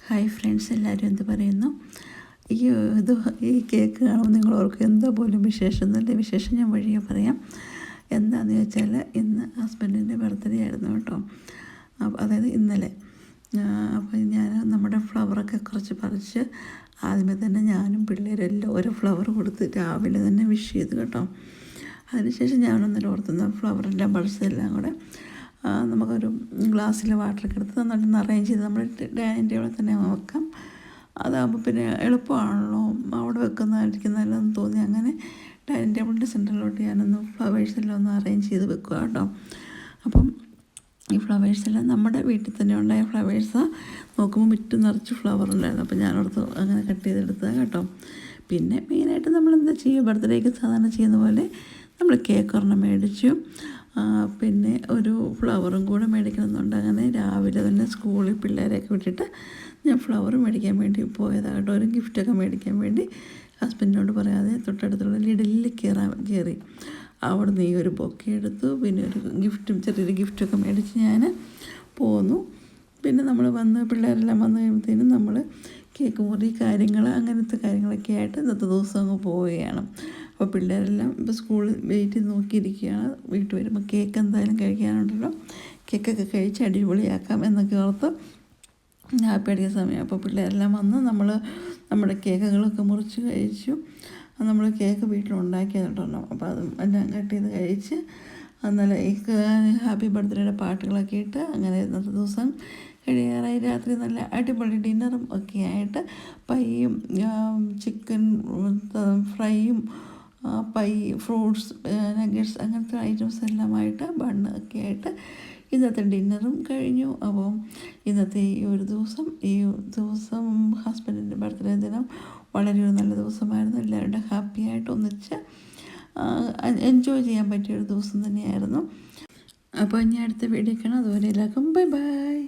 Hi friends, എല്ലാവരും എന്ത് പറയുന്നു? ഈ ഇത് ഈ കേക്ക് കാണുമ്പോൾ നിങ്ങളോർക്ക് എന്താ പോലും വിശേഷം എന്നല്ലേ? വിശേഷം ഞാൻ വഴിയെ പറയാം. എന്താണെന്ന് ചോദിച്ചാൽ, ഇന്ന് ഹസ്ബൻഡിൻ്റെ ബർത്ത്ഡേ ആയിരുന്നു കേട്ടോ. അതായത് ഇന്നലെ. അപ്പോൾ ഞാൻ നമ്മുടെ ഫ്ലവറൊക്കെ കുറച്ച് പറിച്ച് ആദ്യമേ തന്നെ ഞാനും പിള്ളേരെല്ലാം ഓരോ ഫ്ലവർ കൊടുത്ത് രാവിലെ തന്നെ വിഷ് ചെയ്തു കേട്ടോ. അതിനുശേഷം ഞാനൊന്നല്ല ഓർത്തുന്ന ഫ്ലവറെല്ലാം പറിച്ചതെല്ലാം കൂടെ നമുക്കൊരു ഗ്ലാസ്സിൽ വാട്ടറൊക്കെ എടുത്ത് നന്നായിട്ട് അറേഞ്ച് ചെയ്ത് നമ്മൾ ഡൈനിങ് ടേബിളിൽ തന്നെ വെക്കാം. അതാകുമ്പോൾ പിന്നെ എളുപ്പമാണല്ലോ, അവിടെ വെക്കുന്നതായിരിക്കുന്നതെന്ന് തോന്നി. അങ്ങനെ ഡൈനിങ് ടേബിളിൻ്റെ സെൻറ്ററിലോട്ട് ഞാനൊന്ന് ഫ്ലവേഴ്സെല്ലാം ഒന്ന് അറേഞ്ച് ചെയ്ത് വെക്കുക കേട്ടോ. അപ്പം ഈ ഫ്ലവേഴ്സെല്ലാം നമ്മുടെ വീട്ടിൽ തന്നെ ഉണ്ടായ ഫ്ലവേഴ്സാണ്. നോക്കുമ്പോൾ മുറ്റും നിറച്ച് ഫ്ലവർ ഉണ്ടായിരുന്നു. അപ്പോൾ ഞാനോർത്ത് അങ്ങനെ കട്ട് ചെയ്തെടുത്തതാണ് കേട്ടോ. പിന്നെ മെയിനായിട്ട് നമ്മളെന്താ ചെയ്യുക, ബർത്ത്ഡേക്ക് സാധാരണ ചെയ്യുന്ന പോലെ നമ്മൾ കേക്ക് ഒരെണ്ണം മേടിച്ചു. പിന്നെ ഒരു ഫ്ലവറും കൂടെ മേടിക്കണമെന്നുണ്ട്. അങ്ങനെ രാവിലെ തന്നെ സ്കൂളിൽ പിള്ളേരെയൊക്കെ വിട്ടിട്ട് ഞാൻ ഫ്ലവർ മേടിക്കാൻ വേണ്ടി പോയതാണ് കേട്ടോ. ഒരു ഗിഫ്റ്റൊക്കെ മേടിക്കാൻ വേണ്ടി ഹസ്ബൻഡിനോട് പറയാതെ തൊട്ടടുത്തുള്ള ലിഡിലിൽ കയറി അവിടെ നിന്ന് ഈ ഒരു ബൊക്കെ എടുത്തു. പിന്നെ ഒരു ചെറിയൊരു ഗിഫ്റ്റൊക്കെ മേടിച്ച് ഞാൻ പോന്നു. പിന്നെ നമ്മൾ പിള്ളേരെല്ലാം വന്നു കഴിയുമ്പോഴത്തേനും നമ്മൾ കേക്ക് മുറി കാര്യങ്ങൾ അങ്ങനത്തെ കാര്യങ്ങളൊക്കെ ആയിട്ട് ഇന്നത്തെ ദിവസം അങ്ങ് പോവുകയാണ്. അപ്പോൾ പിള്ളേരെല്ലാം ഇപ്പോൾ സ്കൂളിൽ വെയിറ്റ് ചെയ്ത് നോക്കിയിരിക്കുകയാണ്. വീട്ടിൽ വരുമ്പോൾ കേക്ക് എന്തായാലും കഴിക്കാനുണ്ടല്ലോ, കേക്കൊക്കെ കഴിച്ച് അടിപൊളിയാക്കാം എന്നൊക്കെ ഓർത്ത് ഹാപ്പി അടിക്കുന്ന സമയം. അപ്പോൾ പിള്ളേരെല്ലാം വന്ന് നമ്മുടെ കേക്കുകളൊക്കെ മുറിച്ച് കഴിച്ചു. നമ്മൾ കേക്ക് വീട്ടിലുണ്ടാക്കിയതുണ്ടല്ലോ, അപ്പോൾ അത് എല്ലാം കട്ട് ചെയ്ത് കഴിച്ച് നല്ല ഹാപ്പി ബർത്ത്ഡേയുടെ പാട്ടുകളൊക്കെ ഇട്ട് അങ്ങനെ ഇന്നത്തെ ദിവസം കഴിയാറായി. രാത്രി നല്ല അടിപൊളി ഡിന്നറും ഒക്കെ ആയിട്ട് പൈയും ചിക്കൻ ഫ്രൈയും പൈ ഫ്രൂട്ട്സ് നഗറ്റ്സ് അങ്ങനത്തെ ഐറ്റംസ് എല്ലാമായിട്ട് ബണ്ണ് ഒക്കെ ആയിട്ട് ഇന്നത്തെ ഡിന്നറും കഴിഞ്ഞു. അപ്പോൾ ഇന്നത്തെ ഈ ദിവസം ഹസ്ബൻഡിൻ്റെ ബർത്ത്ഡേ ദിനം വളരെ ഒരു നല്ല ദിവസമായിരുന്നു. എല്ലാവരുടെ ഹാപ്പിയായിട്ട് ഒന്നിച്ച് എൻജോയ് ചെയ്യാൻ പറ്റിയൊരു ദിവസം തന്നെയായിരുന്നു. അപ്പോൾ ഇനി അടുത്ത വീഡിയോ കാണാം. അതുവരെ എല്ലാവർക്കും ബൈ ബൈ.